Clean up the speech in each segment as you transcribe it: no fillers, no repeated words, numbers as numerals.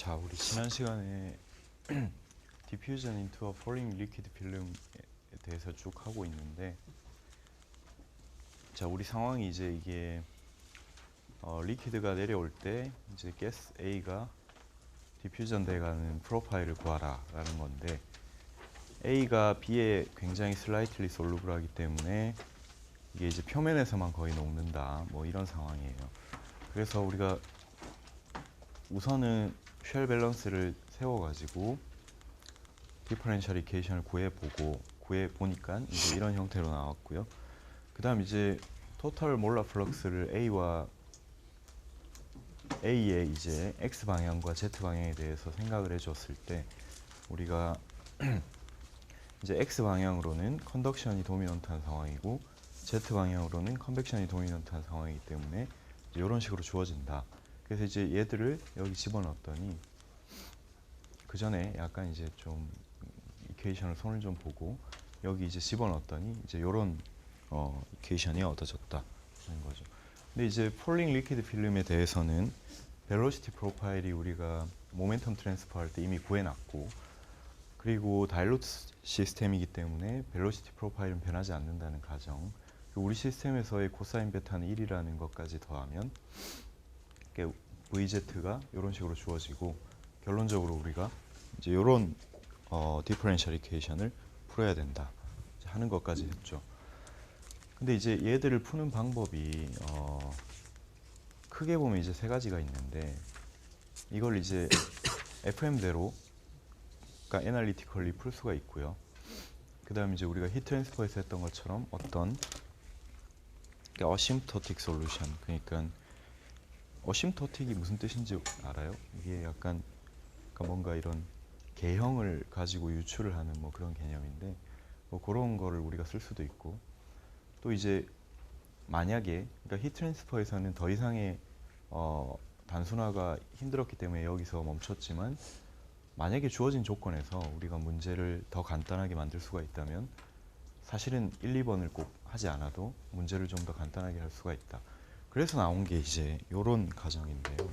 자, 우리 지난 시간에 diffusion into a falling liquid film에 대해서 쭉 하고 있는데, 자, 우리 상황이 이제 이게 리퀴드가 내려올 때 이제 가스 A가 디퓨전 돼가는 프로파일을 구하라라는 건데, A가 B에 굉장히 슬라이틀리 솔루블하기 때문에 이게 이제 표면에서만 거의 녹는다, 뭐 이런 상황이에요. 그래서 우리가 우선은 쉘 밸런스를 세워가지고 디퍼런셜 이퀘이션을 구해보니까 이제 이런 형태로 나왔고요. 그 다음 이제 토탈 몰라 플럭스를 A의 이제 X 방향과 Z 방향에 대해서 생각을 해줬을 때, 우리가 이제 X 방향으로는 컨덕션이 도미넌트한 상황이고 Z 방향으로는 컨벡션이 도미넌트한 상황이기 때문에 이런 식으로 주어진다. 그래서 이제 얘들을 여기 집어넣었더니, 그 전에 약간 이제 좀 이퀘이션을 손을 좀 보고 여기 이제 집어넣었더니 이제 이런 이퀘이션이 얻어졌다는 거죠. 근데 이제 폴링 리퀴드 필름에 대해서는 벨로시티 프로파일이 우리가 모멘텀 트랜스퍼 할 때 이미 구해놨고, 그리고 다일루트 시스템이기 때문에 벨로시티 프로파일은 변하지 않는다는 가정, 우리 시스템에서의 코사인 베타는 1이라는 것까지 더하면 VZ가 이런 식으로 주어지고, 결론적으로 우리가 이제 이런 디퍼런셜 이퀘이션을 풀어야 된다 하는 것까지 했죠. 근데 이제 얘들을 푸는 방법이 크게 보면 이제 세 가지가 있는데, 이걸 이제 FM대로 그러니까 애널리티컬리 풀 수가 있고요. 그 다음 이제 우리가 히트 트랜스퍼에서 했던 것처럼 어떤 어심토틱 솔루션, 그러니까 어심토틱이 무슨 뜻인지 알아요? 이게 약간 그러니까 뭔가 이런 개형을 가지고 유출을 하는 뭐 그런 개념인데, 뭐 그런 거를 우리가 쓸 수도 있고, 또 이제 만약에 그러니까 히트 트랜스퍼에서는 더 이상의 단순화가 힘들었기 때문에 여기서 멈췄지만, 만약에 주어진 조건에서 우리가 문제를 더 간단하게 만들 수가 있다면 사실은 1, 2번을 꼭 하지 않아도 문제를 좀 더 간단하게 할 수가 있다. 그래서 나온 게 이제 이런 과정인데요.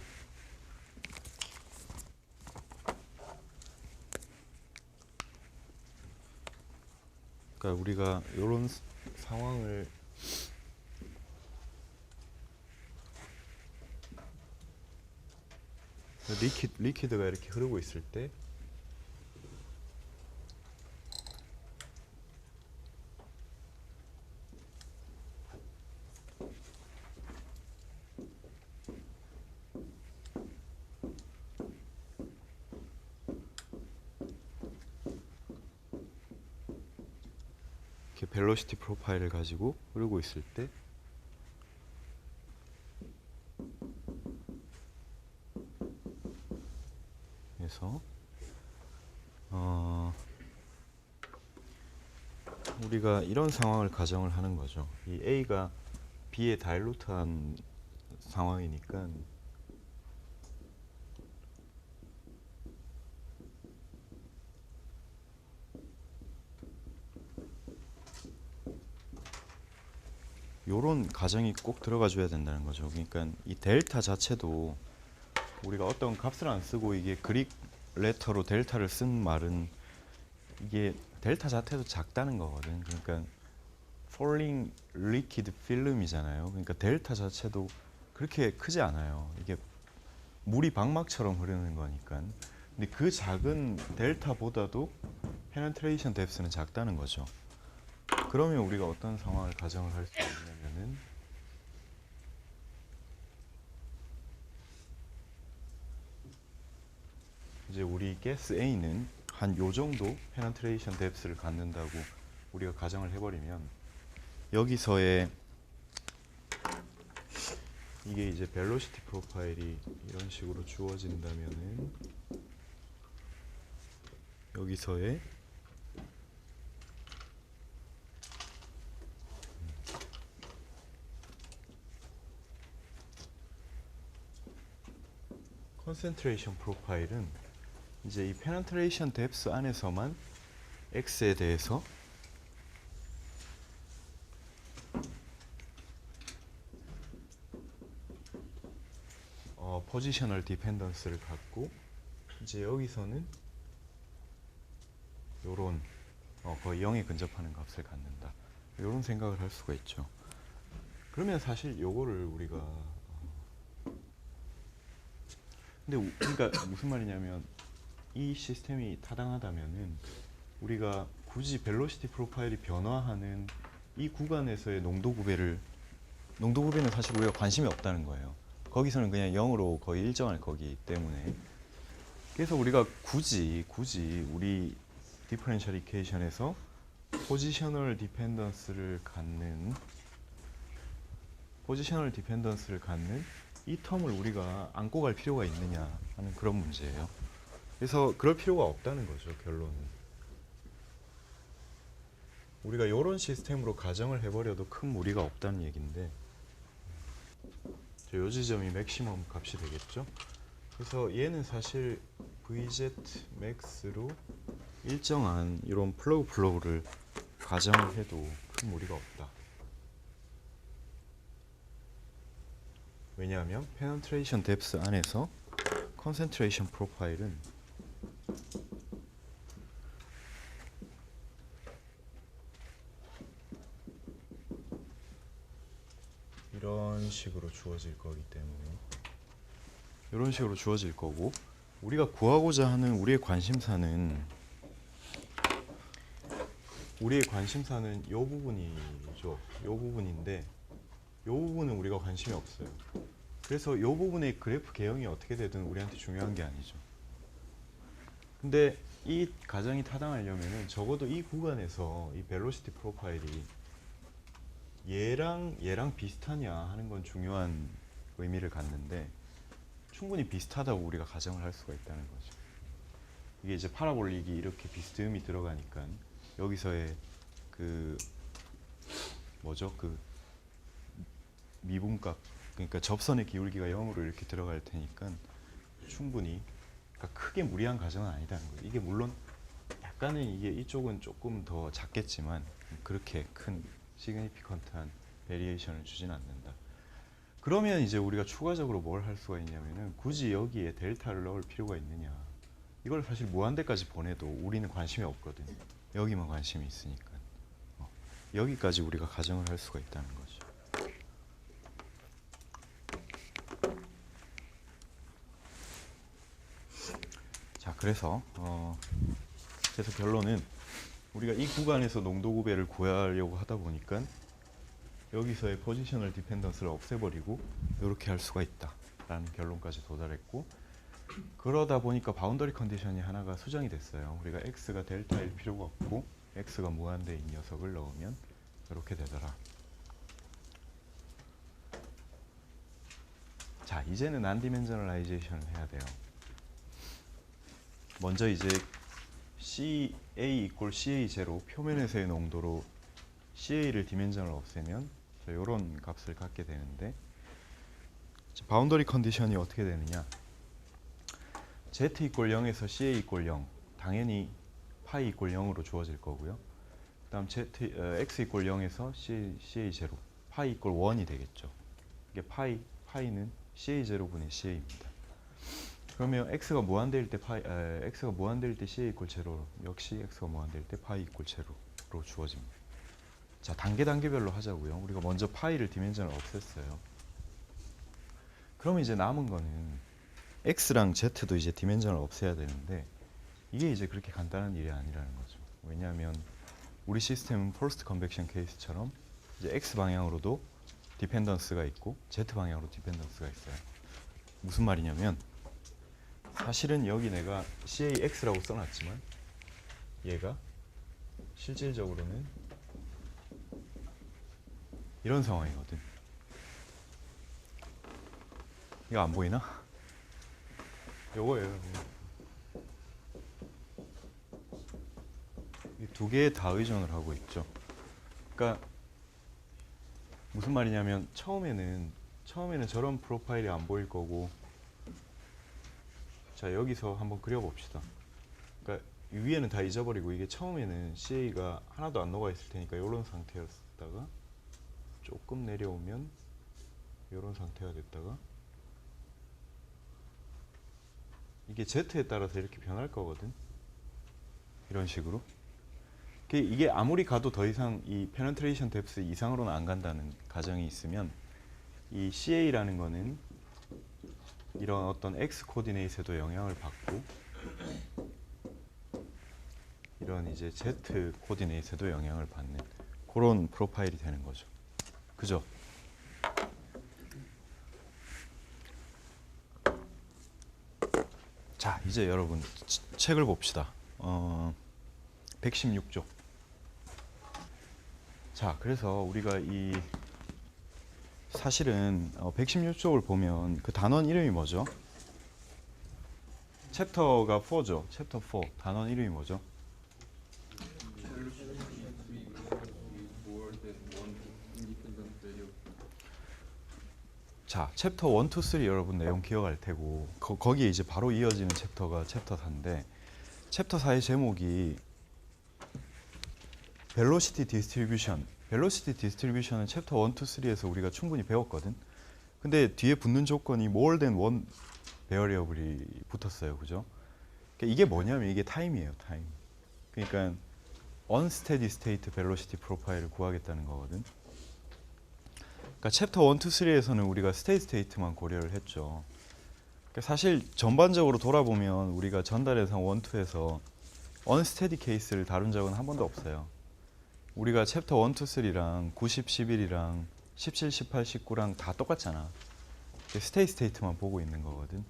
그러니까 우리가 이런 상황을 리퀴드가 이렇게 흐르고 있을 때 이렇게 벨로시티 프로파일을 가지고 흐르고 있을 때 그래서 우리가 이런 상황을 가정을 하는 거죠. 이 A가 B에 다일루트한 상황이니까 요런 가정이 꼭 들어가 줘야 된다는 거죠. 그러니까 이 델타 자체도 우리가 어떤 값을 안 쓰고 이게 그릭 레터로 델타를 쓴 말은 이게 델타 자체도 작다는 거거든. 그러니까 falling liquid film이잖아요. 그러니까 델타 자체도 그렇게 크지 않아요. 이게 물이 방막처럼 흐르는 거니까. 근데 그 작은 델타보다도 페네트레이션 뎁스는 작다는 거죠. 그러면 우리가 어떤 상황을 가정을 할 수 있냐면은, 이제 우리 가스 A는 한 요 정도 페네트레이션 뎁스를 갖는다고 우리가 가정을 해버리면, 여기서의 이게 이제 벨로시티 프로파일이 이런 식으로 주어진다면은, 여기서의 컨센트레이션 프로파일은 이제 이 페네트레이션 뎁스 안에서만 X에 대해서 포지셔널 디펜던스를 갖고 이제 여기서는 요런 거의 0에 근접하는 값을 갖는다. 요런 생각을 할 수가 있죠. 그러면 사실 요거를 우리가 근데 그러니까 무슨 말이냐면 이 시스템이 타당하다면은 우리가 굳이 벨로시티 프로파일이 변화하는 이 구간에서의 농도 구배는 사실 우리가 관심이 없다는 거예요. 거기서는 그냥 0으로 거의 일정할 거기 때문에 그래서 우리가 굳이 우리 디퍼런셜 이퀘이션에서 포지셔널 디펜던스를 갖는 이 텀을 우리가 안고 갈 필요가 있느냐 하는 그런 문제예요. 그래서 그럴 필요가 없다는 거죠, 결론은. 우리가 이런 시스템으로 가정을 해버려도 큰 무리가 없다는 얘기인데 요 지점이 맥시멈 값이 되겠죠. 그래서 얘는 사실 VZ max로 일정한 이런 플러그를 가정을 해도 큰 무리가 없다. 왜냐하면 페네트레이션 뎁스 안에서 컨센트레이션 프로파일은 이런 식으로 주어질 거기 때문에 이런 식으로 주어질 거고 우리가 구하고자 하는 우리의 관심사는 요 부분이죠. 요 부분인데 요 부분은 우리가 관심이 없어요. 그래서 요 부분의 그래프 개형이 어떻게 되든 우리한테 중요한 게 아니죠. 근데 이 가정이 타당하려면은 적어도 이 구간에서 이 벨로시티 프로파일이 얘랑 비슷하냐 하는 건 중요한 의미를 갖는데 충분히 비슷하다고 우리가 가정을 할 수가 있다는 거죠. 이게 이제 파라볼릭이 이렇게 비스듬히 들어가니까 여기서의 그 미분값 그러니까 접선의 기울기가 0으로 이렇게 들어갈 테니까 충분히 그러니까 크게 무리한 가정은 아니다는 거예요. 이게 물론 약간은 이게 이쪽은 조금 더 작겠지만 그렇게 큰 시그니피컨트한 베리에이션을 주진 않는다. 그러면 이제 우리가 추가적으로 뭘 할 수가 있냐면은 굳이 여기에 델타를 넣을 필요가 있느냐. 이걸 사실 무한대까지 보내도 우리는 관심이 없거든. 여기만 관심이 있으니까. 여기까지 우리가 가정을 할 수가 있다는 거죠. 자, 그래서 결론은 우리가 이 구간에서 농도 구배를 구하려고 하다 보니까 여기서의 포지셔널 디펜던스를 없애버리고 이렇게 할 수가 있다라는 결론까지 도달했고 그러다 보니까 바운더리 컨디션이 하나가 수정이 됐어요. 우리가 x가 델타일 필요가 없고 x가 무한대인 녀석을 넣으면 이렇게 되더라. 자, 이제는 난디멘저널라이제이션을 해야 돼요. 먼저 이제 CA 이꼴 CA 제로 표면에서의 농도로 CA를 디멘전을 없애면 이런 값을 갖게 되는데 바운더리 컨디션이 어떻게 되느냐 Z 이꼴 0에서 CA 이꼴 0 당연히 파이 이꼴 0으로 주어질 거고요. 그 다음 X 이꼴 0에서 CA 제로 파이 이꼴 1이 되겠죠. 이게 파이는 CA 제로분의 CA입니다. 그러면 x가 무한대일 때 x가 무한대일 때 CA 이꼴 제로 역시 x가 무한대일 때 파이 이꼴 제로로 주어집니다. 자, 단계별로 하자고요. 우리가 먼저 파이를 디멘전을 없앴어요. 그러면 이제 남은 거는 x랑 z도 이제 디멘전을 없애야 되는데 이게 이제 그렇게 간단한 일이 아니라는 거죠. 왜냐하면 우리 시스템은 포스트 컨벡션 케이스처럼 이제 x 방향으로도 디펜던스가 있고 z 방향으로 디펜던스가 있어요. 무슨 말이냐면 사실은 여기 내가 CAX라고 써놨지만 얘가 실질적으로는 이런 상황이거든. 이거 안 보이나? 요거예요. 이 두 개에 다 의존을 하고 있죠. 그러니까 무슨 말이냐면 처음에는 저런 프로파일이 안 보일 거고 자, 여기서 한번 그려봅시다. 그러니까 위에는 다 잊어버리고 이게 처음에는 CA가 하나도 안 녹아 있을 테니까 이런 상태였다가 조금 내려오면 이런 상태가 됐다가 이게 Z에 따라서 이렇게 변할 거거든. 이런 식으로. 이게 아무리 가도 더 이상 이 페네트레이션 뎁스 이상으로는 안 간다는 가정이 있으면 이 CA라는 거는 이런 어떤 X 코디네이트에도 영향을 받고 이런 이제 Z 코디네이트에도 영향을 받는 그런 프로파일이 되는 거죠. 그죠? 자, 이제 여러분 책을 봅시다. 116쪽. 자, 그래서 우리가 이 사실은 116쪽을 보면 그 단원 이름이 뭐죠? 챕터가 4죠. 챕터 4. 단원 이름이 뭐죠? 자, 챕터 1, 2, 3 여러분 내용 기억할 테고 거기에 이제 바로 이어지는 챕터가 챕터 4인데 챕터 4의 제목이 벨로시티 디스트리뷰션. 벨로시티 디스트리뷰션은 챕터 1, 2, 3에서 우리가 충분히 배웠거든. 근데 뒤에 붙는 조건이 more than one variable이 붙었어요. 그죠? 그러니까 이게 뭐냐면 이게 타임이에요. 타임. 그러니까 unsteady state velocity profile을 구하겠다는 거거든. 그러니까 챕터 1, 2, 3에서는 우리가 스테이트 스테이트만 고려를 했죠. 그러니까 사실 전반적으로 돌아보면 우리가 전달해상 1, 2에서 unsteady 케이스를 다룬 적은 한 번도 없어요. 우리가 챕터 1, 2, 3랑 90, 11이랑 17, 18, 19랑 다 똑같잖아. 스테이트 스테이트만 보고 있는 거거든.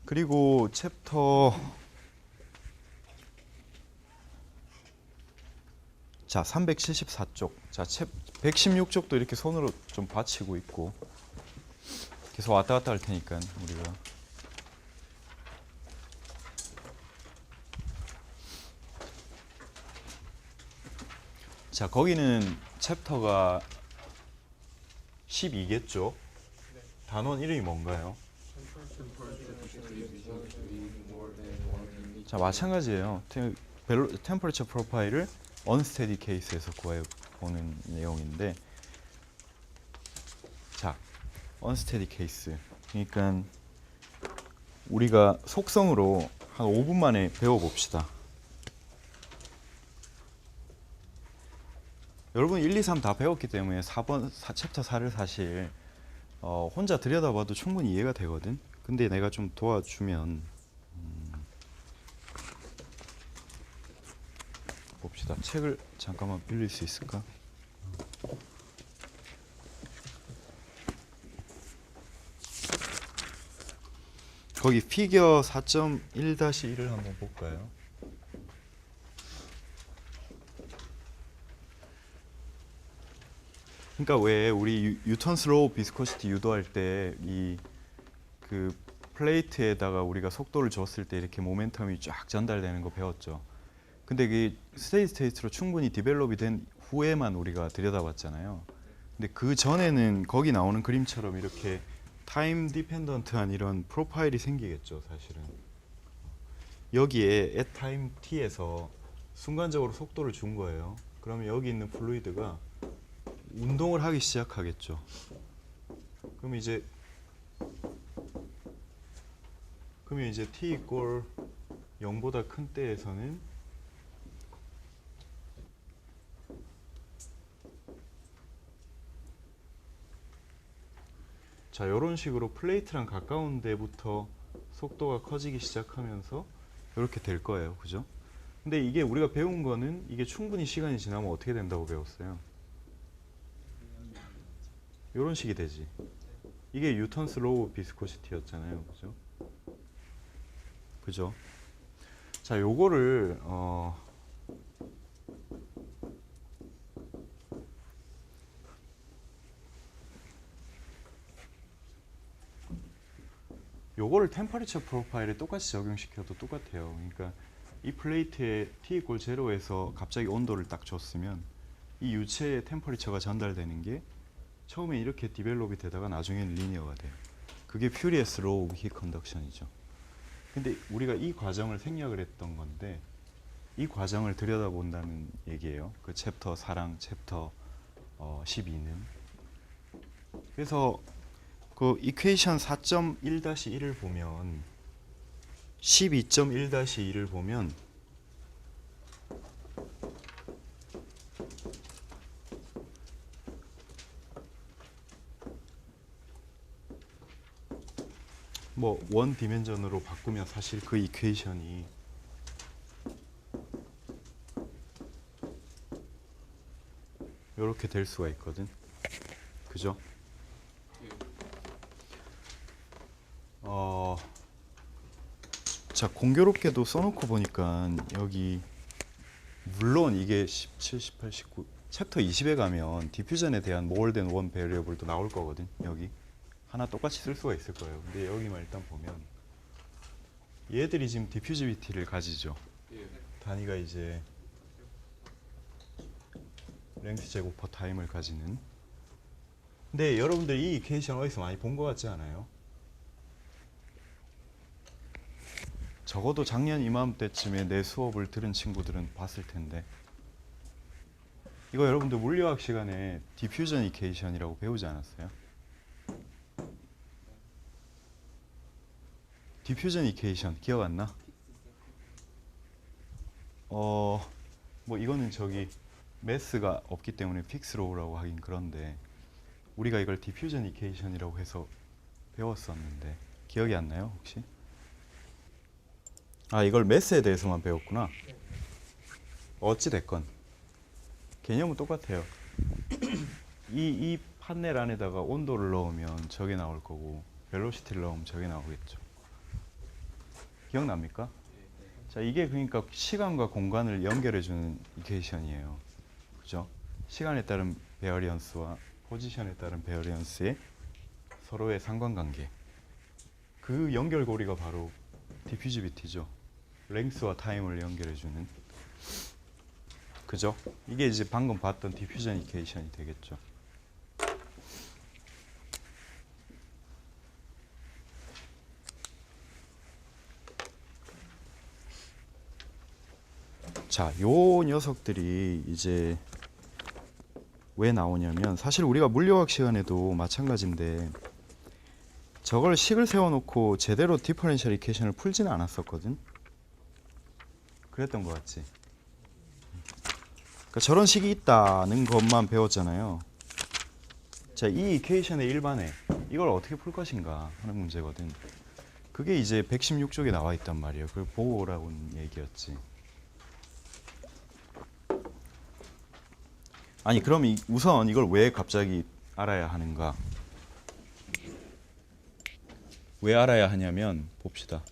그리고 챕터 자 374쪽 자 116쪽도 이렇게 손으로 좀 받치고 있고 계속 왔다 갔다 할 테니까 우리가 자 거기는 챕터가 12겠죠? 단원 이름이 뭔가요? 자 마찬가지예요. 템퍼레처 프로파일을 언스테디 케이스에서 구해보는 내용인데 자 언스테디 케이스 그러니까 우리가 속성으로 한 5분 만에 배워봅시다. 여러분 1, 2, 3 다 배웠기 때문에 챕터 4를 사실 혼자 들여다봐도 충분히 이해가 되거든. 근데 내가 좀 도와주면 봅시다. 책을 잠깐만 빌릴 수 있을까? 거기 피겨 4.1-1을 한번 볼까요? 그러니까 왜 우리 뉴턴 슬로우 비스코시티 유도할 때 이 그 플레이트에다가 우리가 속도를 줬을 때 이렇게 모멘텀이 쫙 전달되는 거 배웠죠. 근데 그 스테이트 스테이트로 충분히 디벨롭이 된 후에만 우리가 들여다봤잖아요. 근데 그 전에는 거기 나오는 그림처럼 이렇게 타임 디펜던트한 이런 프로파일이 생기겠죠, 사실은. 여기에 at time t에서 순간적으로 속도를 준 거예요. 그러면 여기 있는 플루이드가 운동을 하기 시작하겠죠. 그럼 이제 t 이꼴 0보다 큰 때에서는 자, 이런 식으로 플레이트랑 가까운 데부터 속도가 커지기 시작하면서 이렇게 될 거예요. 그죠? 근데 이게 우리가 배운 거는 이게 충분히 시간이 지나면 어떻게 된다고 배웠어요? 이런 식이 되지. 이게 뉴턴 슬로우 비스코시티였잖아요. 그죠? 그죠? 자, 요거를 요거를 템퍼리처 프로파일에 똑같이 적용시켜도 똑같아요. 그러니까 이 플레이트에 T 이꼴 0에서 갑자기 온도를 딱 줬으면 이 유체의 템퍼리처가 전달되는 게 처음에 이렇게 디벨롭이 되다가 나중에는 리니어가 돼요. 그게 퓨리어스 로우 오브 히 컨덕션이죠. 근데 우리가 이 과정을 생략을 했던 건데 이 과정을 들여다본다는 얘기예요. 그 챕터 4랑 챕터 12는. 그래서 그 이퀘이션 4.1-1을 보면 12.1-2를 보면 뭐 원 디멘전으로 바꾸면 사실 그 이퀘이션이 이렇게 될 수가 있거든. 그죠? 자, 공교롭게도 써놓고 보니까 여기 물론 이게 17, 18, 19 챕터 20에 가면 디퓨전에 대한 more than one variable도 나올 거거든. 여기 하나 똑같이 쓸 수가 있을 거예요. 근데 여기만 일단 보면 얘들이 지금 디퓨지비티를 가지죠. 단위가 이제 랭스 제곱 퍼 타임을 가지는. 근데 여러분들 이 이퀘이션 어디서 많이 본 것 같지 않아요? 적어도 작년 이맘때쯤에 내 수업을 들은 친구들은 봤을 텐데, 이거 여러분들 물리학 시간에 디퓨전 이퀘이션이라고 배우지 않았어요? 디퓨전 이퀘이션 기억 안 나? 뭐 이거는 저기 매스가 없기 때문에 픽스로우라고 하긴 그런데 우리가 이걸 디퓨전 이퀘이션이라고 해서 배웠었는데 기억이 안 나요 혹시? 아, 이걸 매스에 대해서만 배웠구나. 어찌 됐건 개념은 똑같아요. 이 판넬 안에다가 온도를 넣으면 저게 나올 거고 벨로시티를 넣으면 저게 나오겠죠. 기억납니까? 자, 이게 그러니까 시간과 공간을 연결해주는 이퀘이션이에요. 그죠? 시간에 따른 베어리언스와 포지션에 따른 베어리언스의 서로의 상관관계. 그 연결고리가 바로 디퓨지비티죠. 랭스와 타임을 연결해주는. 그죠? 이게 이제 방금 봤던 디퓨전 이퀘이션이 되겠죠. 자, 요 녀석들이 이제 왜 나오냐면 사실 우리가 물리학 시간에도 마찬가지인데 저걸 식을 세워놓고 제대로 디퍼런셜 이퀘이션을 풀지는 않았었거든. 그랬던 것 같지. 그러니까 저런 식이 있다는 것만 배웠잖아요. 자, 이 이퀘이션의 일반에 이걸 어떻게 풀 것인가 하는 문제거든. 그게 이제 116쪽에 나와 있단 말이에요. 그걸 보고 오라고는 얘기였지. 아니, 그럼 우선 이걸 왜 갑자기 알아야 하는가? 왜 알아야 하냐면 봅시다.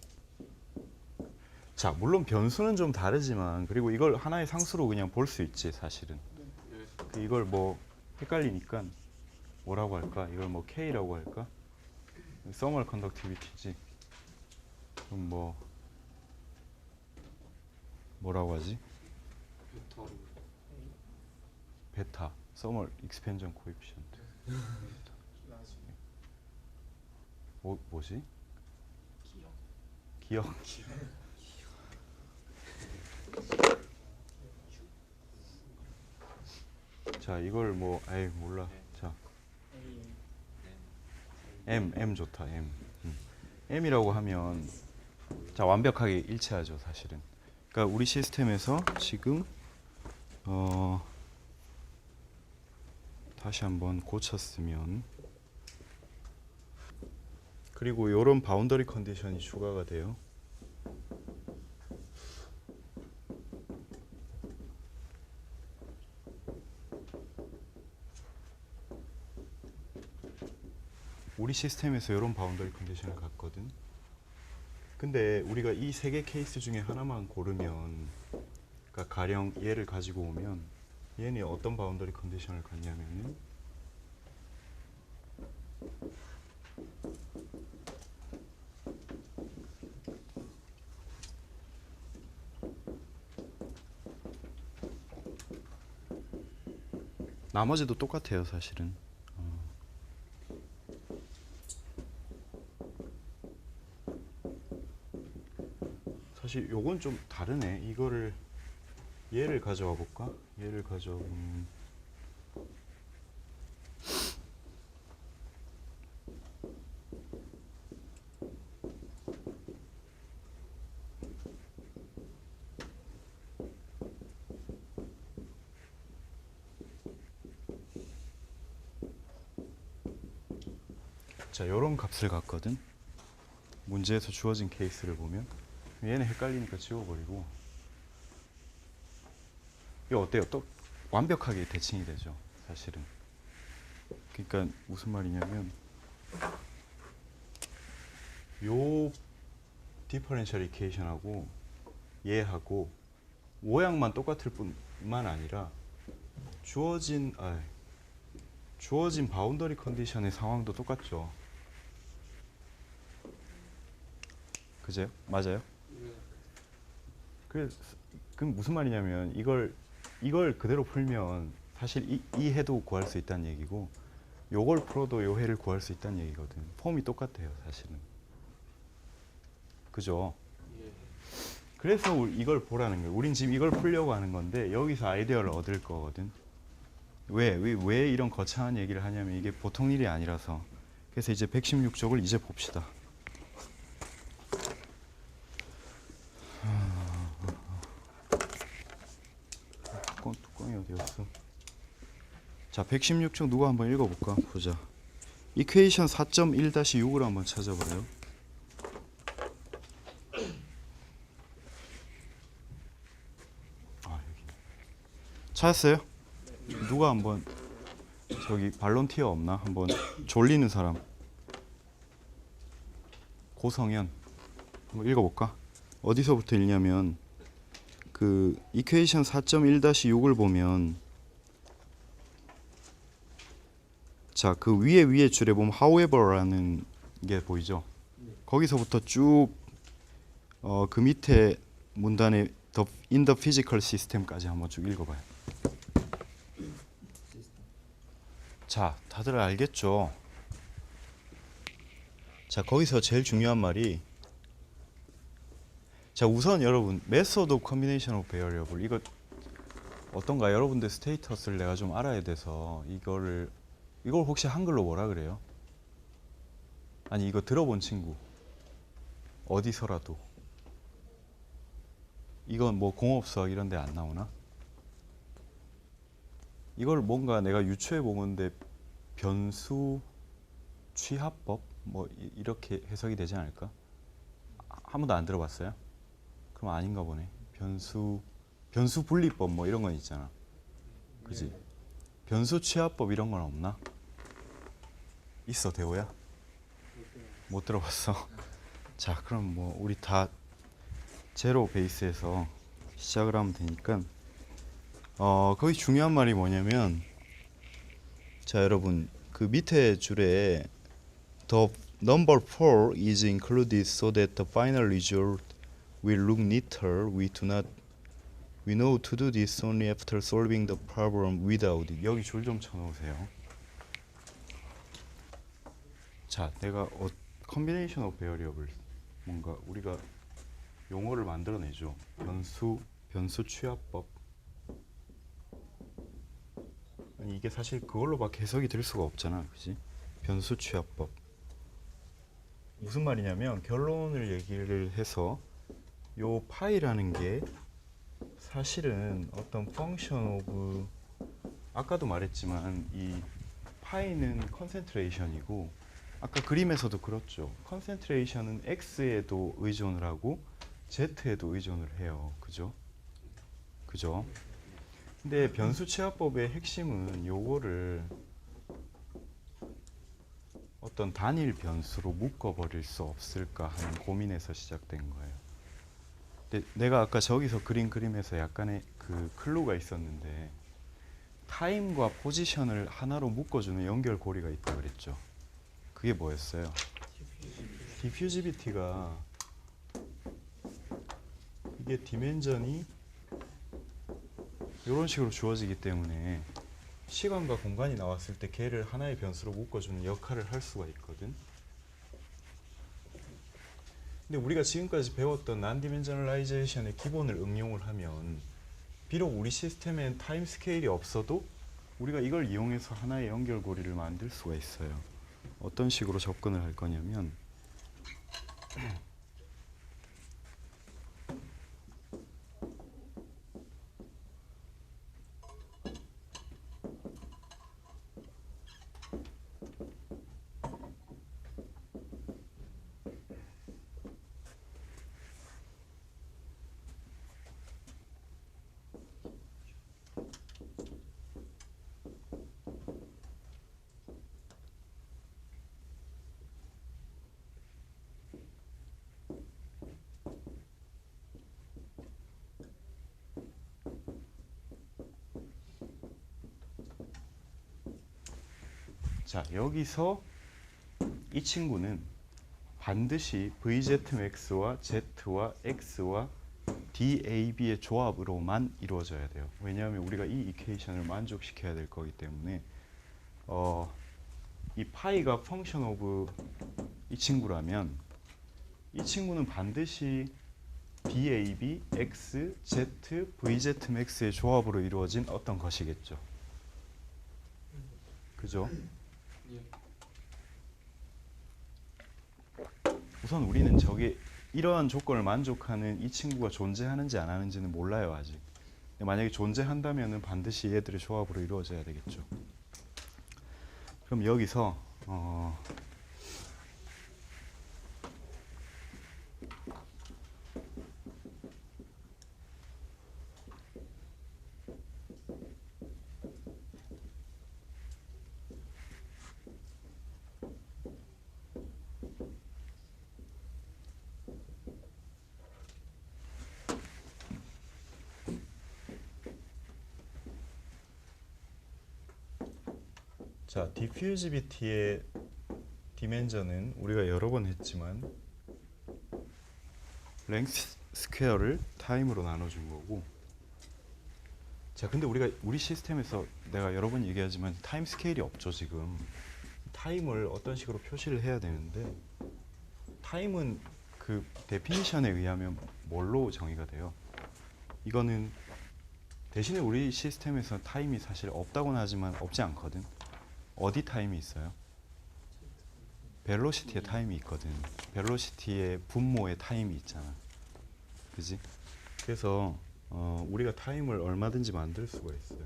자, 물론 변수는 좀 다르지만 그리고 이걸 하나의 상수로 그냥 볼 수 있지 사실은. 이걸 뭐 헷갈리니까 뭐라고 할까? 이걸 뭐 K라고 할까? Thermal Conductivity지. 그럼 뭐라고 하지? 베타, Thermal Expansion Coefficient. 뭐지? 기억. 자, 이걸 뭐 에이 몰라. 자, M 좋다. M이라고 하면 자, 완벽하게 일치하죠 사실은. 그러니까 우리 시스템에서 지금 다시 한번 고쳤으면, 그리고 이런 바운더리 컨디션이 추가가 돼요. 우리 시스템에서 이런 바운더리 컨디션을 갖거든. 근데 우리가 이 세 개 케이스 중에 하나만 고르면, 그러니까 가령 얘를 가지고 오면 얘는 어떤 바운더리 컨디션을 갖냐면은 나머지도 똑같아요 사실은. 사실 요건 좀 다르네. 이거를 얘를 가져와 볼까? 얘를 가져와 보면 자, 요런 값을 갖거든. 문제에서 주어진 케이스를 보면 얘는 헷갈리니까 지워버리고, 이거 어때요? 또 완벽하게 대칭이 되죠, 사실은. 그러니까 무슨 말이냐면 요 디퍼런셜 이퀘이션하고 얘하고 모양만 똑같을 뿐만 아니라 주어진 바운더리 컨디션의 상황도 똑같죠. 그죠? 맞아요? 그럼 무슨 말이냐면 이걸 그대로 풀면 사실 이 해도 구할 수 있다는 얘기고, 요걸 풀어도 요 해를 구할 수 있다는 얘기거든. 폼이 똑같아요, 사실은. 그죠? 그래서 이걸 보라는 거예요. 우린 지금 이걸 풀려고 하는 건데 여기서 아이디어를 얻을 거거든. 왜 이런 거창한 얘기를 하냐면 이게 보통 일이 아니라서. 그래서 이제 116쪽을 이제 봅시다. 뚜껑이 어디였어? 자, 116쪽 누가 한번 읽어볼까? 보자. 이퀘이션 4.1-6을 한번 찾아봐요. 여기. 찾았어요? 누가 한번 저기 발론티어 없나? 한번 졸리는 사람. 고성현 한번 읽어볼까? 어디서부터 읽냐면 그 이퀘이션 4.1-6을 보면, 자, 그 위에 줄에 보면 however라는 게 보이죠? 거기서부터 쭉 그 밑에 문단에 in the physical system까지 한번 쭉 읽어봐요. 자, 다들 알겠죠? 자, 거기서 제일 중요한 말이, 자, 우선 여러분 method of combination of variable, 이거 어떤가? 여러분들 스테이터스를 내가 좀 알아야 돼서 이걸 혹시 한글로 뭐라 그래요? 아니, 이거 들어본 친구 어디서라도. 이건 뭐 공업수학 이런 데 안 나오나? 이걸 뭔가 내가 유추해 본 건데 변수 취합법 뭐 이렇게 해석이 되지 않을까? 한 번도 안 들어봤어요? 그럼 아닌가 보네. 변수 분리법 뭐 이런 건 있잖아. 그지? 변수 취합법 이런 건 없나? 있어, 대호야? 못 들어봤어. 자, 그럼 뭐 우리 다 제로 베이스에서 시작을 하면 되니까, 거기 중요한 말이 뭐냐면, 자, 여러분 그 밑에 줄에 the number 4 is included so that the final result will look neater. We know to do this only after solving the problem without it. 여기 줄 좀 쳐놓으세요. 자, 내가 combination of variable, 뭔가 우리가 용어를 만들어내죠. 변수 취합법. 아니, 이게 사실 그걸로밖에 해석이 될 수가 없잖아, 그지? 변수 취합법. 무슨 말이냐면 결론을 얘기를 해서 요 파이라는 게 사실은 어떤 펑션 오브, 아까도 말했지만 이 파이는 컨센트레이션이고, 아까 그림에서도 그렇죠. 컨센트레이션은 x에도 의존을 하고 z에도 의존을 해요. 그죠? 근데 변수 취합법의 핵심은 요거를 어떤 단일 변수로 묶어버릴 수 없을까 하는 고민에서 시작된 거예요. 근데 내가 아까 저기서 그린 그림에서 약간의 그 클루가 있었는데, 타임과 포지션을 하나로 묶어주는 연결고리가 있다고 그랬죠. 그게 뭐였어요? 디퓨지비티가, 이게 디멘전이 이런 식으로 주어지기 때문에 시간과 공간이 나왔을 때 걔를 하나의 변수로 묶어주는 역할을 할 수가 있거든. 근데 우리가 지금까지 배웠던 난디멘저널라이제이션의 기본을 응용을 하면 비록 우리 시스템엔 타임 스케일이 없어도 우리가 이걸 이용해서 하나의 연결고리를 만들 수가 있어요. 어떤 식으로 접근을 할 거냐면, 자, 여기서 이 친구는 반드시 VZMX와 Z와 X와 DAB의 조합으로만 이루어져야 돼요. 왜냐하면 우리가 이 이퀘이션을 만족시켜야 될 거기 때문에 이 파이가 펑션 오브 이 친구라면 이 친구는 반드시 DAB, X, Z, VZMX의 조합으로 이루어진 어떤 것이겠죠. 그죠? 우선 우리는 저게 이러한 조건을 만족하는 이 친구가 존재하는지 안 하는지는 몰라요 아직. 만약에 존재한다면은 반드시 얘들의 조합으로 이루어져야 되겠죠. 그럼 여기서 자, 디퓨지비티의 디멘전은 우리가 여러 번 했지만 랭스 스퀘어를 타임으로 나눠준 거고. 자, 근데 우리 시스템에서 내가 여러 번 얘기하지만 타임 스케일이 없죠 지금. 타임을 어떤 식으로 표시를 해야 되는데 타임은 그 데피니션에 의하면 뭘로 정의가 돼요? 이거는 대신에 우리 시스템에서 타임이 사실 없다고는 하지만 없지 않거든. 어디 타임이 있어요? 벨로시티의 타임이 있거든. 벨로시티의 분모의 타임이 있잖아. 그지? 그래서 우리가 타임을 얼마든지 만들 수가 있어요.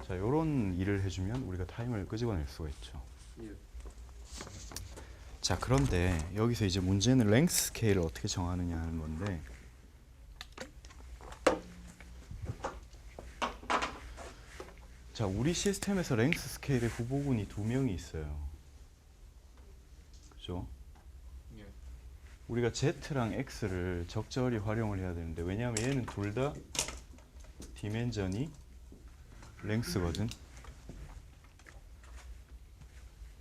자, 요런 일을 해주면 우리가 타임을 끄집어낼 수가 있죠. 자, 그런데 여기서 이제 문제는 랭스 스케일을 어떻게 정하느냐 하는 건데, 자, 우리 시스템에서 랭스 스케일의 후보군이 2명이 있어요. 그죠? 우리가 Z랑 X를 적절히 활용을 해야 되는데, 왜냐하면 얘는 둘 다 디멘전이 랭스거든.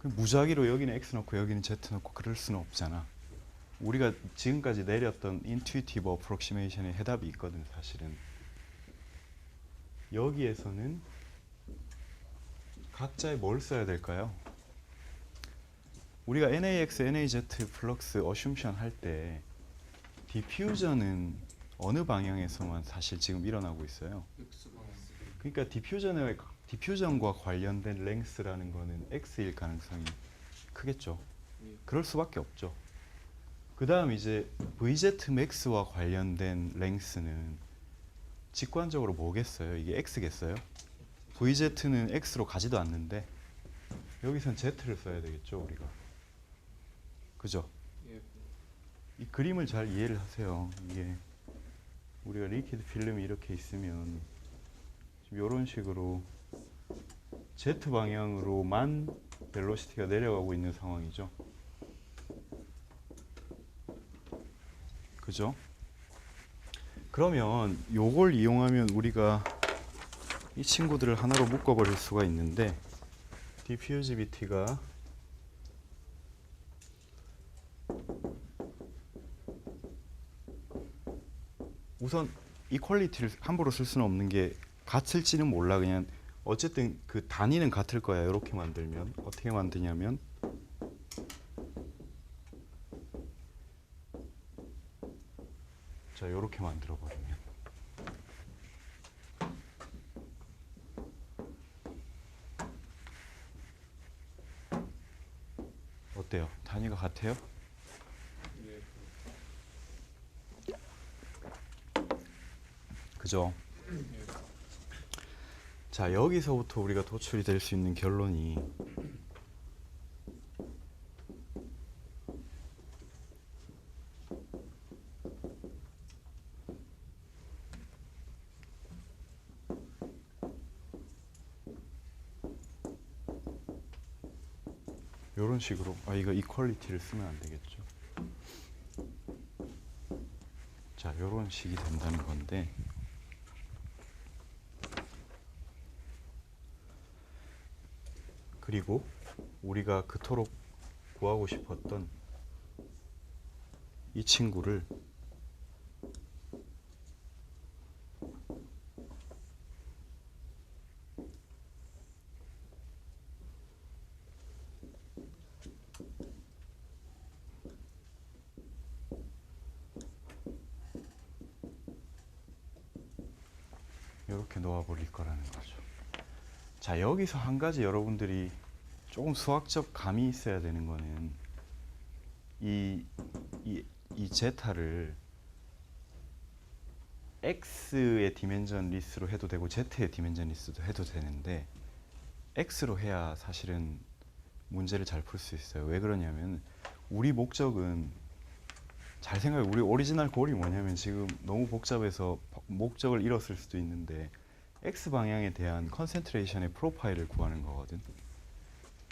무작위로 여기는 X 넣고 여기는 Z 넣고 그럴 수는 없잖아. 우리가 지금까지 내렸던 인투이티브 어프록시메이션의 해답이 있거든 사실은. 여기에서는 각자에 뭘 써야 될까요? 우리가 NAX, NAZ 플럭스 어슌션 할 때 디퓨전은 어느 방향에서만 사실 지금 일어나고 있어요? 그러니까 디퓨전과 관련된 랭스라는 거는 X일 가능성이 크겠죠. 그럴 수밖에 없죠. 그 다음 이제 VZMX와 관련된 랭스는 직관적으로 뭐겠어요? 이게 X겠어요? VZ는 X로 가지도 않는데 여기선 Z를 써야 되겠죠 우리가. 그죠? 이 그림을 잘 이해를 하세요. 이게 우리가 리퀴드 필름이 이렇게 있으면 지금 이런 식으로 Z 방향으로만 벨로시티가 내려가고 있는 상황이죠. 그죠? 그러면 요걸 이용하면 우리가 이 친구들을 하나로 묶어버릴 수가 있는데, 디퓨지비티가 우선 이퀄리티를 함부로 쓸 수는 없는 게 같을지는 몰라. 그냥 어쨌든 그 단위는 같을 거야. 이렇게 만들면 어떻게 만드냐면 자, 이렇게 만들어 버리면 어때요? 단위가 같아요? 그죠? 자, 여기서부터 우리가 도출이 될 수 있는 결론이 이런 식으로, 이거 이퀄리티를 쓰면 안 되겠죠. 자, 이런 식이 된다는 건데, 그리고 우리가 그토록 구하고 싶었던 이 친구를 이렇게 놓아버릴 거라는 거죠. 자, 여기서 한 가지 여러분들이 조금 수학적 감이 있어야 되는 거는 이 제타를 x의 디멘전 리스로 해도 되고 z의 디멘전 리스도 해도 되는데 x로 해야 사실은 문제를 잘 풀 수 있어요. 왜 그러냐면 우리 목적은 잘 생각해. 우리 오리지널 골이 뭐냐면 지금 너무 복잡해서 목적을 잃었을 수도 있는데 x 방향에 대한 컨센트레이션의 프로파일을 구하는 거거든.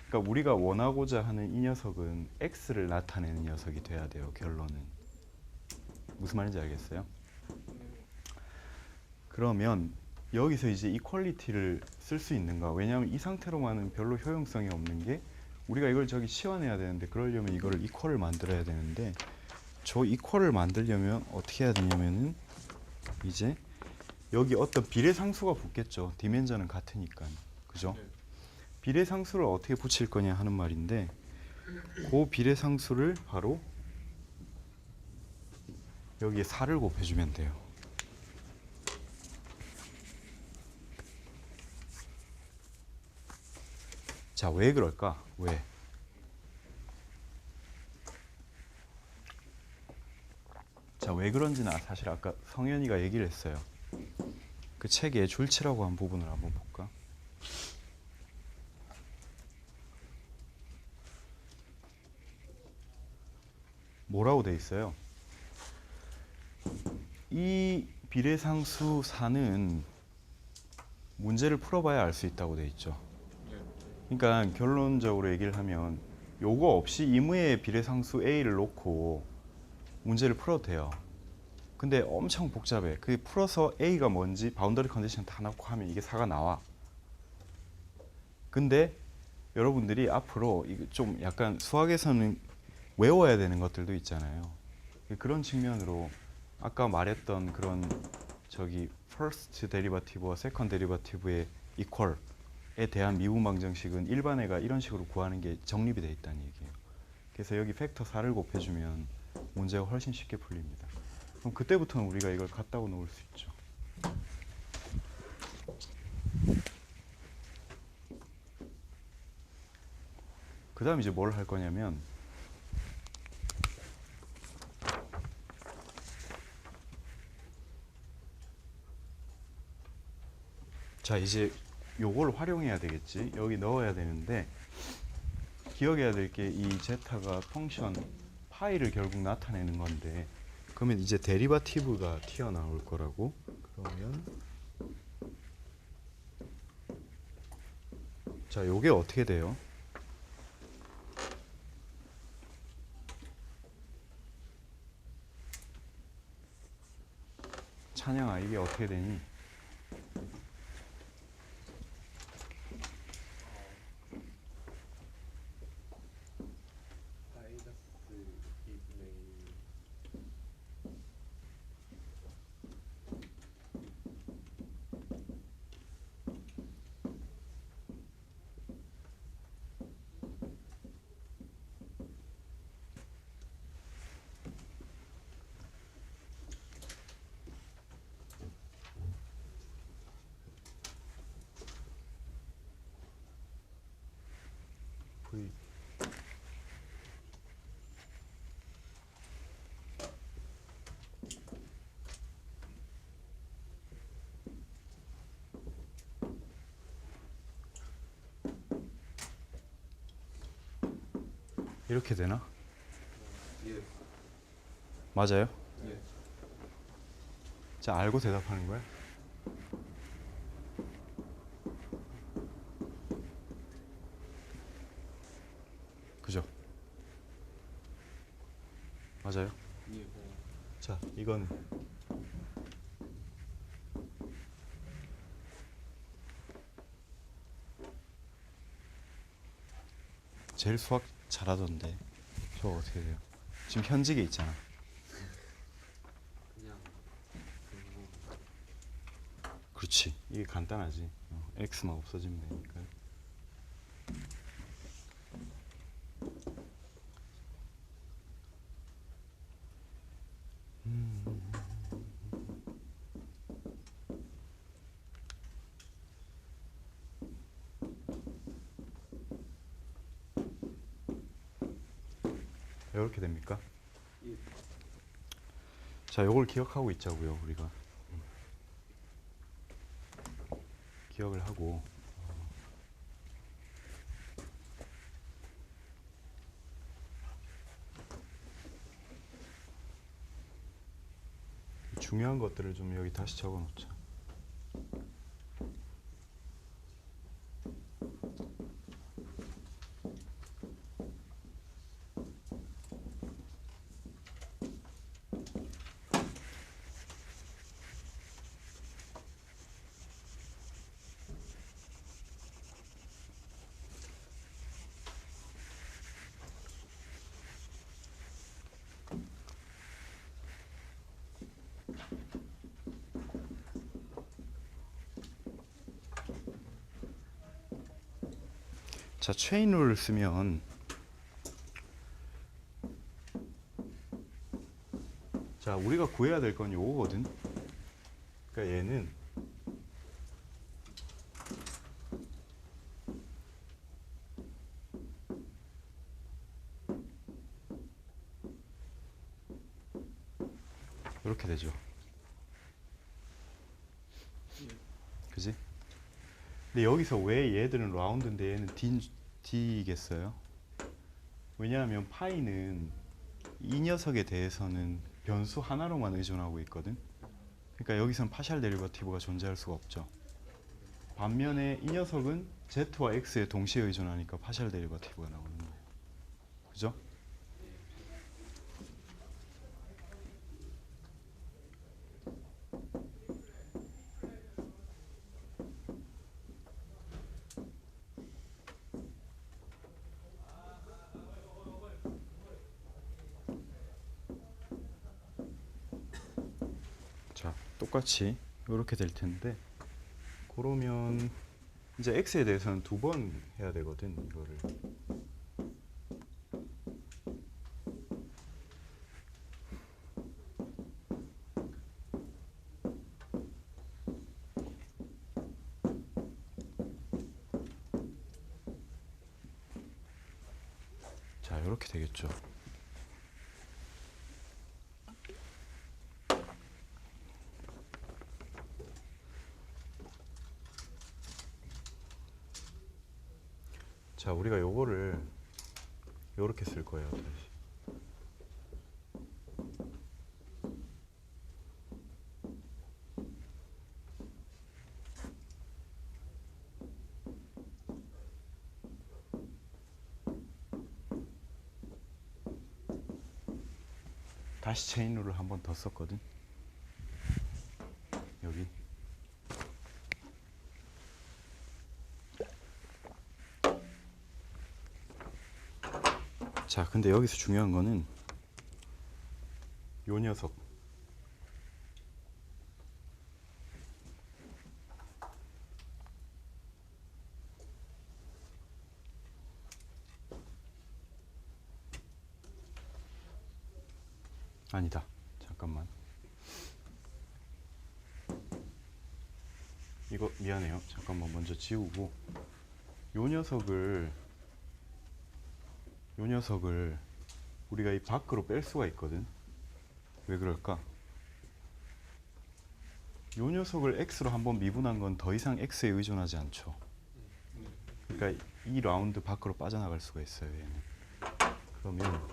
그러니까 우리가 원하고자 하는 이 녀석은 x를 나타내는 녀석이 돼야 돼요. 결론은. 무슨 말인지 알겠어요? 그러면 여기서 이제 이퀄리티를 쓸 수 있는가? 왜냐하면 이 상태로만은 별로 효용성이 없는 게 우리가 이걸 저기 치환해야 되는데 그러려면 이거를 이퀄을 만들어야 되는데 저 이퀄을 만들려면 어떻게 해야 되냐면은 이제 여기 어떤 비례상수가 붙겠죠. 디멘전은 같으니까. 그죠? 비례상수를 어떻게 붙일 거냐 하는 말인데 그 비례상수를 바로 여기에 4를 곱해주면 돼요. 자, 왜 그럴까? 왜? 자, 왜 그런지는 사실 아까 성현이가 얘기를 했어요. 그 책에 줄치라고 한 부분을 한번 볼까? 뭐라고 돼 있어요? 이 비례상수 4는 문제를 풀어봐야 알 수 있다고 돼 있죠. 그러니까 결론적으로 얘기를 하면 요거 없이 임의의 비례상수 A를 놓고 문제를 풀어도 돼요. 근데 엄청 복잡해. 그 풀어서 A가 뭔지 바운더리 컨디션 다 넣고 하면 이게 4가 나와. 근데 여러분들이 앞으로 좀 약간 수학에서는 외워야 되는 것들도 있잖아요. 그런 측면으로 아까 말했던 그런 저기 first derivative와 second derivative의 equal에 대한 미분 방정식은 일반애가 이런 식으로 구하는 게 정립이 돼 있다는 얘기예요. 그래서 여기 팩터 4를 곱해주면 문제가 훨씬 쉽게 풀립니다. 그럼 그때부터는 우리가 이걸 갖다 놓을 수 있죠. 그 다음 이제 뭘 할 거냐면 자, 이제 요걸 활용해야 되겠지. 여기 넣어야 되는데 기억해야 될 게 이 제타가 펑션 파이를 결국 나타내는 건데 그러면 이제 데리바티브가 튀어나올 거라고. 그러면 자, 요게 어떻게 돼요? 찬양아, 이게 어떻게 되니? V 이렇게 되나? 예. 맞아요? 예. 자, 알고 대답하는 거야? 그죠? 맞아요? 예. 자, 이건 제일 수학 잘하던데. 저거 어떻게 돼요? 지금 현직에 있잖아. 그냥 그렇지. 이게 간단하지. x만 없어지면 되니까. 이렇게 됩니까? 예. 자, 요걸 기억하고 있자고요, 우리가. 기억을 하고 중요한 것들을 좀 여기 다시 적어 놓자. 자, 체인 룰을 쓰면 자, 우리가 구해야 될 건 요거거든. 그러니까 얘는 이렇게 되죠. 그지? 근데 여기서 왜 얘들은 라운드인데 얘는 D이겠어요? 왜냐하면 파이는 이 녀석에 대해서는 변수 하나로만 의존하고 있거든. 그러니까 여기서는 파셜 데리버티브가 존재할 수가 없죠. 반면에 이 녀석은 Z와 X에 동시에 의존하니까 파셜 데리버티브가 나오는 거예요. 그죠? 자, 똑같이 이렇게 될 텐데, 그러면 이제 x에 대해서는 두 번 해야 되거든, 이거를. 자, 이렇게 되겠죠. 자, 우리가 요거를 요렇게 쓸 거예요, 다시. 다시 체인 룰을 한 번 더 썼거든. 여기. 자, 근데 여기서 중요한 거는 요 녀석. 아니다. 잠깐만. 이거 미안해요. 잠깐만 먼저 지우고 요 녀석을 우리가 이 밖으로 뺄 수가 있거든. 왜 그럴까? 요 녀석을 x로 한번 미분한 건 더 이상 x에 의존하지 않죠. 그러니까 이 라운드 밖으로 빠져나갈 수가 있어요, 얘는. 그러면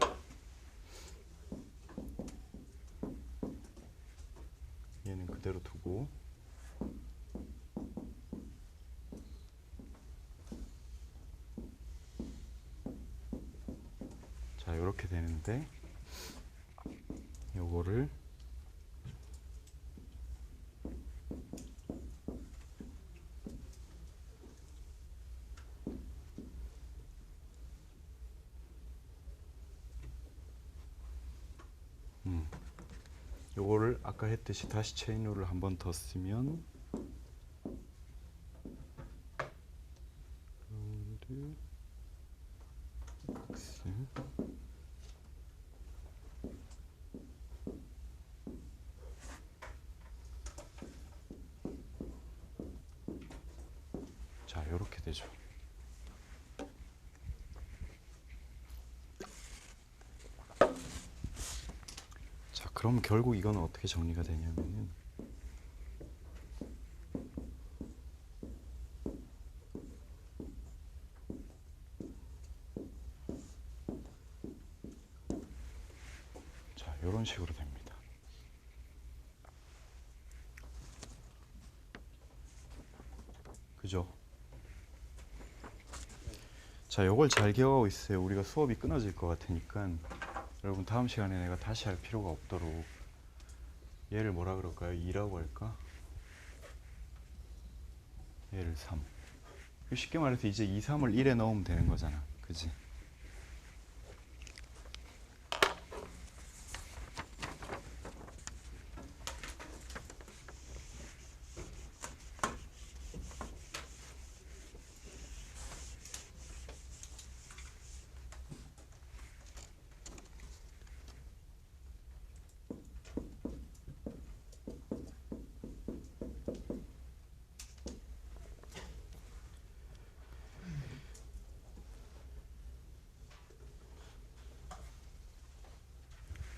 얘는 그대로 두고 자, 이렇게 되는데 요거를 요거를 아까 했듯이 다시 체인 룰을 한 번 더 쓰면 X 자, 요렇게 되죠. 자, 그럼 결국 이건 어떻게 정리가 되냐면은 자, 요런 식으로 됩니다. 그죠? 자, 요걸 잘 기억하고 있어요. 우리가 수업이 끊어질 것 같으니까 여러분 다음 시간에 내가 다시 할 필요가 없도록 얘를 뭐라 그럴까요? 2라고 할까? 얘를 3. 쉽게 말해서 이제 2, 3을 1에 넣으면 되는 거잖아. 그지?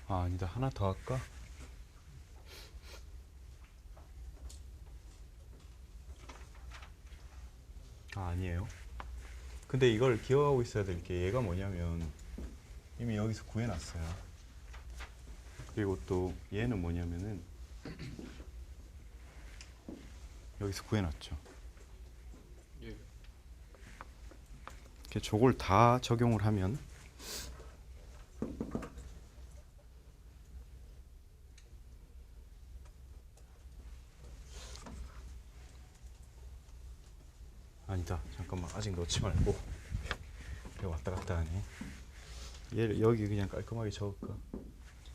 아, 아니다. 하나 더 할까? 아, 아니에요. 근데 이걸 기억하고 있어야 될 게 얘가 뭐냐면 이미 여기서 구해놨어요. 그리고 또 얘는 뭐냐면은 여기서 구해놨죠. 예. 이렇게 저걸 다 적용을 하면 아니다. 잠깐만. 아직 넣지 말고 얘 왔다 갔다 하네. 얘를 여기 그냥 깔끔하게 적을까?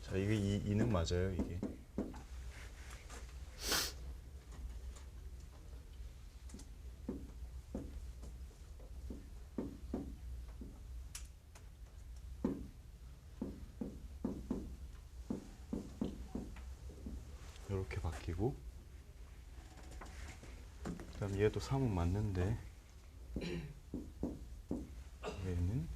자, 이게 2는 맞아요. 이게. 이렇게 바뀌고 그다음 얘도 3은 맞는데 얘는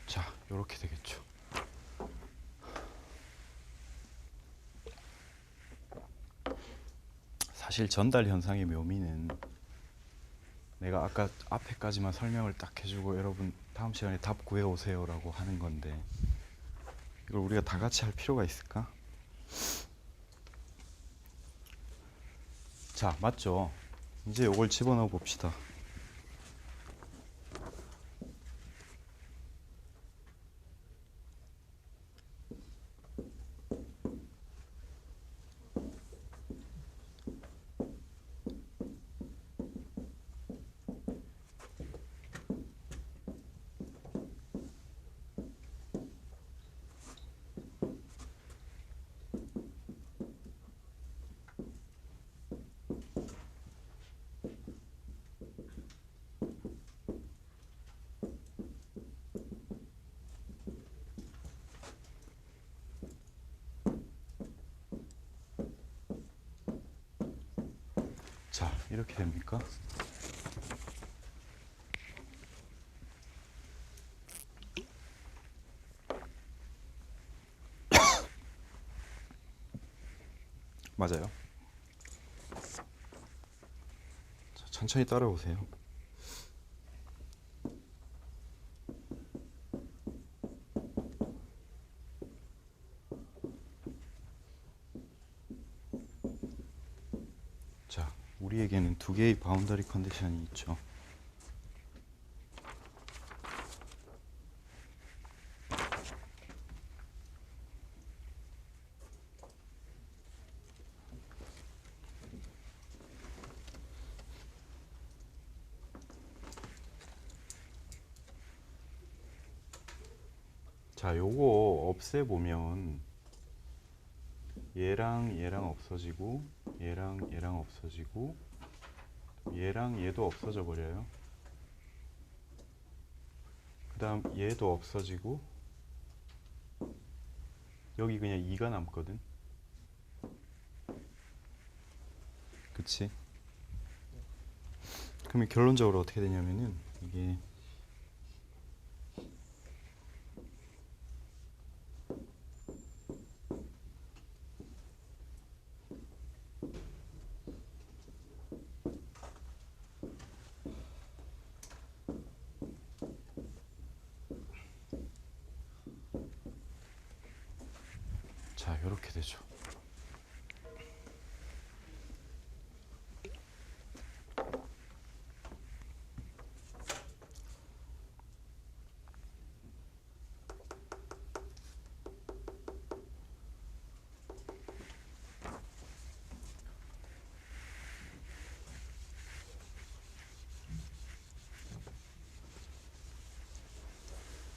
자, 요렇게 되겠죠. 사실 전달 현상의 묘미는 내가 아까 앞에까지만 설명을 딱 해주고 여러분 다음 시간에 답 구해오세요 라고 하는 건데 이걸 우리가 다 같이 할 필요가 있을까? 자, 맞죠? 이제 요걸 집어넣어 봅시다. 자, 이렇게 됩니까? 맞아요. 자, 천천히 따라오세요. 자, 우리에게는 두 개의 바운더리 컨디션이 있죠. 자, 요거 없애보면 얘랑 얘랑 없어지고 얘랑 얘랑 없어지고 얘랑 얘도 없어져 버려요. 그 다음 얘도 없어지고 여기 그냥 2가 남거든. 그치? 그러면 결론적으로 어떻게 되냐면은 이게 자, 요렇게 되죠.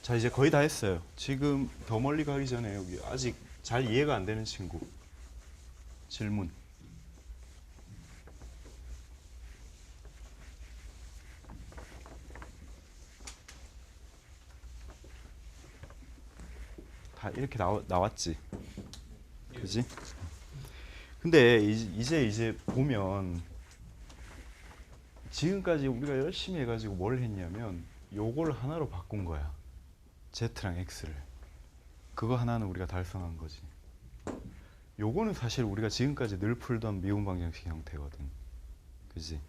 자, 이제 거의 다 했어요. 지금 더 멀리 가기 전에 여기 아직 잘 이해가 안 되는 친구 질문. 다 이렇게 나왔지. 그지? 근데 이제 보면 지금까지 우리가 열심히 해가지고 뭘 했냐면 요걸 하나로 바꾼 거야. Z랑 X를. 그거 하나는 우리가 달성한 거지. 요거는 사실 우리가 지금까지 늘 풀던 미분 방정식 형태거든. 그지?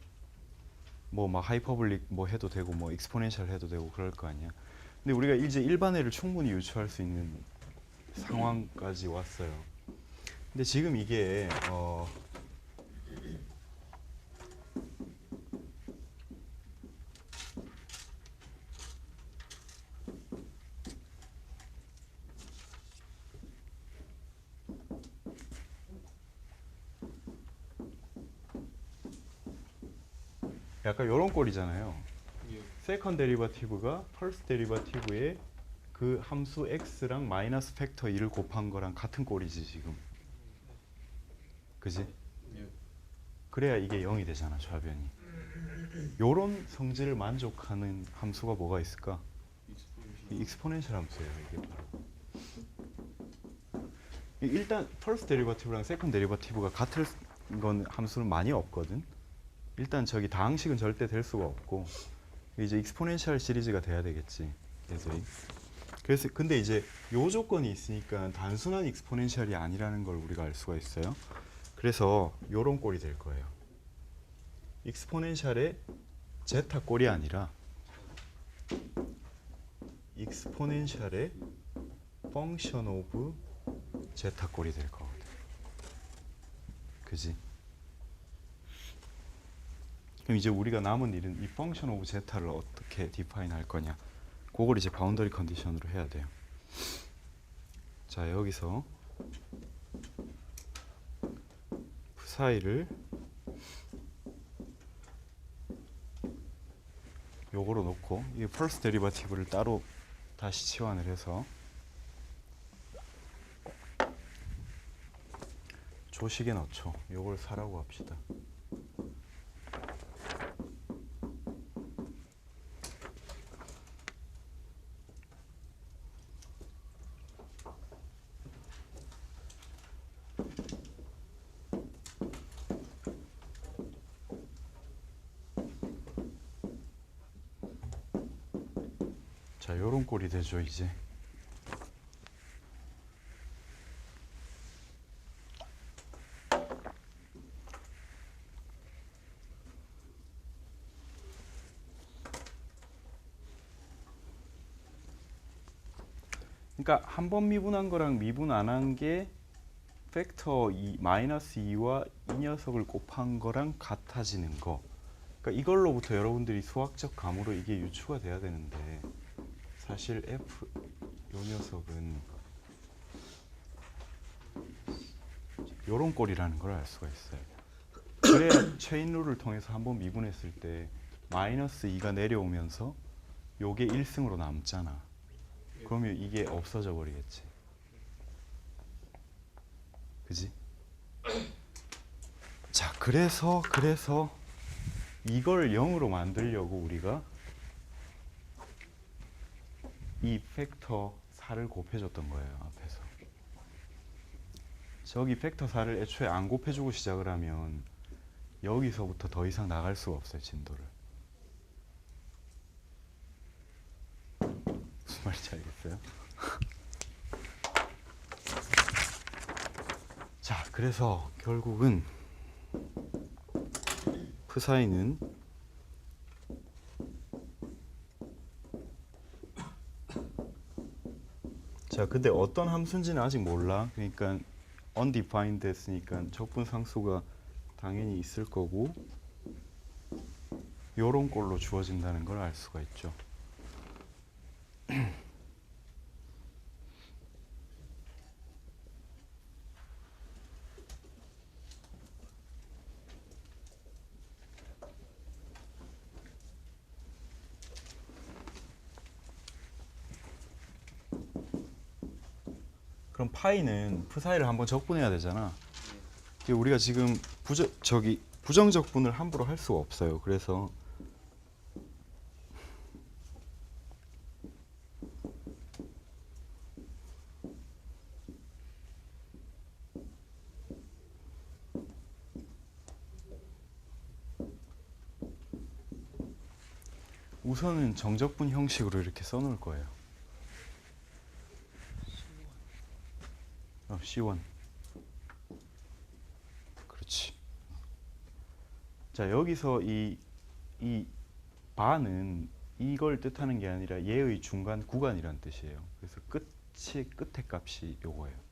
뭐 막 하이퍼블릭 뭐 해도 되고 뭐 익스포넨셜 해도 되고 그럴 거 아니야. 근데 우리가 이제 일반회를 충분히 유추할 수 있는 상황까지 왔어요. 근데 지금 이게 약간 요런 꼴이잖아요. 예. 세컨 데리바티브가 퍼스트 데리바티브의 그 함수 x랑 마이너스 팩터 2를 곱한 거랑 같은 꼴이지 지금. 그지? 예. 그래야 이게 0이 되잖아, 좌변이. 요런 성질을 만족하는 함수가 뭐가 있을까? 이 익스포넨셜 함수예요, 이게 바로. 일단 퍼스트 데리바티브랑 세컨 데리바티브가 같은 건 함수는 많이 없거든. 일단 저기 다항식은 절대 될 수가 없고 이제 익스포넨셜 시리즈가 돼야 되겠지. 그래서 근데 이제 요 조건이 있으니까 단순한 익스포넨셜이 아니라는 걸 우리가 알 수가 있어요. 그래서 요런 꼴이 될 거예요. 익스포넨셜의 제타 꼴이 아니라 익스포넨셜의 펑션 오브 제타 꼴이 될 거거든. 그지? 그럼 이제 우리가 남은 일은 이 펑션 오브 제타를 어떻게 디파인 할 거냐. 그걸 이제 바운더리 컨디션으로 해야 돼요. 자, 여기서 사이를 요거로 놓고 이 퍼스트 데리바티브를 따로 다시 치환을 해서 조식에 넣죠. 요걸 4라고 합시다. 자, 요런 꼴이 되죠, 이제. 그러니까 한 번 미분한 거랑 미분 안 한 게 팩터 마이너스 2와 이 녀석을 곱한 거랑 같아지는 거. 그러니까 이걸로부터 여러분들이 수학적 감으로 이게 유추가 돼야 되는데 사실 F 요 녀석은 요런 꼴이라는 걸 알 수가 있어요. 그래야 체인 룰을 통해서 한번 미분했을 때 마이너스 2가 내려오면서 요게 1승으로 남잖아. 예. 그러면 이게 없어져 버리겠지. 그지? 자, 그래서 이걸 0으로 만들려고 우리가 이 팩터 4를 곱해줬던 거예요. 앞에서. 저기 팩터 4를 애초에 안 곱해주고 시작을 하면 여기서부터 더 이상 나갈 수가 없어요. 진도를. 무슨 말인지 알겠어요? 자, 그래서 결국은 프사이는 자, 근데 어떤 함수인지는 아직 몰라. 그러니까 undefined 했으니까 적분 상수가 당연히 있을 거고 요런 꼴로 주어진다는 걸 알 수가 있죠. 그럼 파이는 프사이를 한번 적분해야 되잖아. 우리가 지금 부정적분을 함부로 할 수가 없어요. 그래서 우선은 정적분 형식으로 이렇게 써놓을 거예요. C1. 그렇지. 자, 여기서 이 바는 이걸 뜻하는 게 아니라 얘의 중간 구간이란 뜻이에요. 그래서 끝의 값이 요거예요.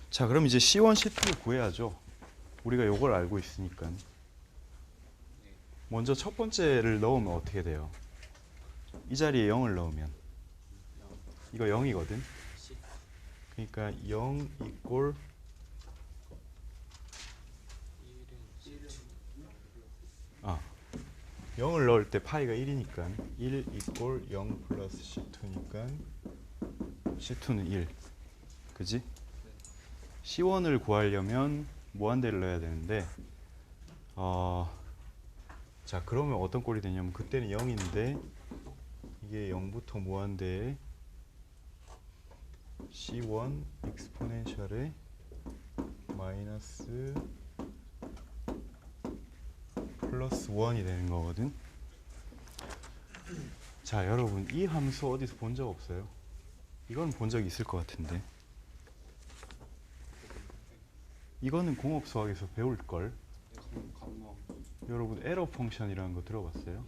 자, 그럼 이제 C1, C2를 구해야죠. 우리가 요걸 알고 있으니까. 먼저 첫 번째를 넣으면 어떻게 돼요? 이 자리에 0을 넣으면 이거 0이거든. 그러니까 0 이꼴 0을 넣을 때 파이가 1이니까 1 이꼴 0 플러스 C2니까 C2는 1. 그지? C1을 구하려면 무한대를 넣어야 되는데 자, 그러면 어떤 꼴이 되냐면 그때는 0인데 이게 0부터 무한대에 C1 익스포넨셜에 마이너스 플러스 1이 되는 거거든. 자, 여러분 이 함수 어디서 본 적 없어요? 이건 본 적 있을 것 같은데. 이거는 공업 수학에서 배울걸. 여러분 에러 펑션이라는 거 들어봤어요?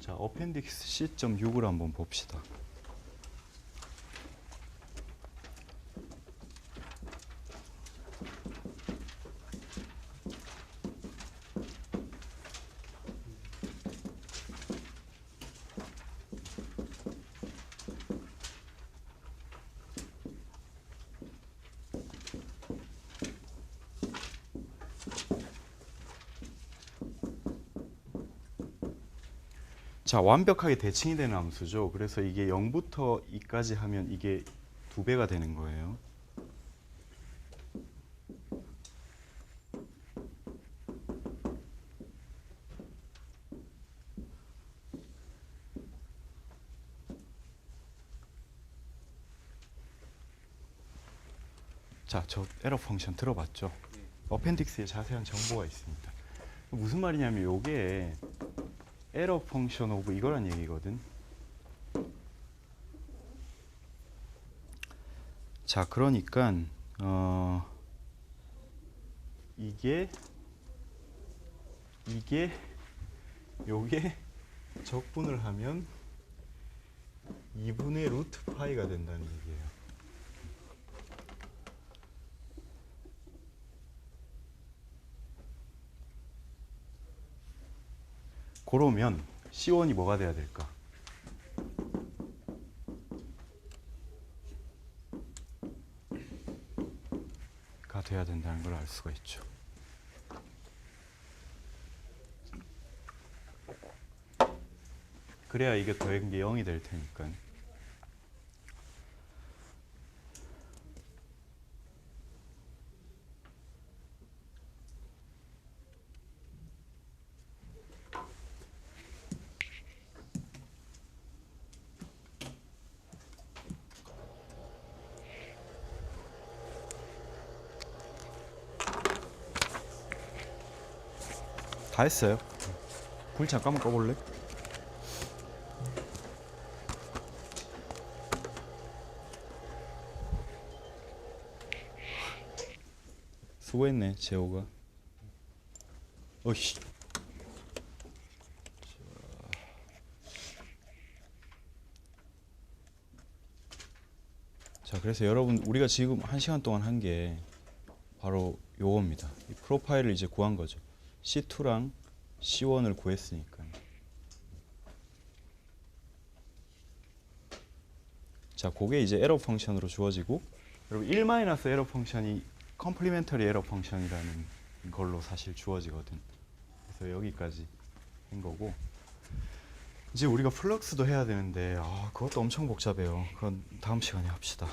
자, 어펜딕스 C.6을 한번 봅시다. 자, 완벽하게 대칭이 되는 함수죠. 그래서 이게 0부터 2까지 하면 이게 2배가 되는 거예요. 자, 저 에러 펑션 들어봤죠? 어펜딕스에 자세한 정보가 있습니다. 무슨 말이냐면 요게 에러 펑션 오브 이거란 얘기거든. 자, 그러니까 이게 요게 적분을 하면 2분의 루트 파이가 된다는 얘기예요. 그러면 C1이 뭐가 돼야 될까? 가 돼야 된다는 걸 알 수가 있죠. 그래야 이게 더한 게 0이 될 테니까. 다 했어요. 불 잠깐만 꺼볼래? 수고했네, 재호가. 어이씨. 자, 그래서 여러분, 우리가 지금 1시간 동안 한 게 바로 요겁니다. 이 프로파일을 이제 구한 거죠. C2랑 C1을 구했으니까. 자, 그게 이제 에러 펑션으로 주어지고, 여러분 1 마이너스 에러 펑션이 컴플리멘터리 에러 펑션이라는 걸로 사실 주어지거든. 그래서 여기까지 한 거고, 이제 우리가 플럭스도 해야 되는데 그것도 엄청 복잡해요. 그건 다음 시간에 합시다.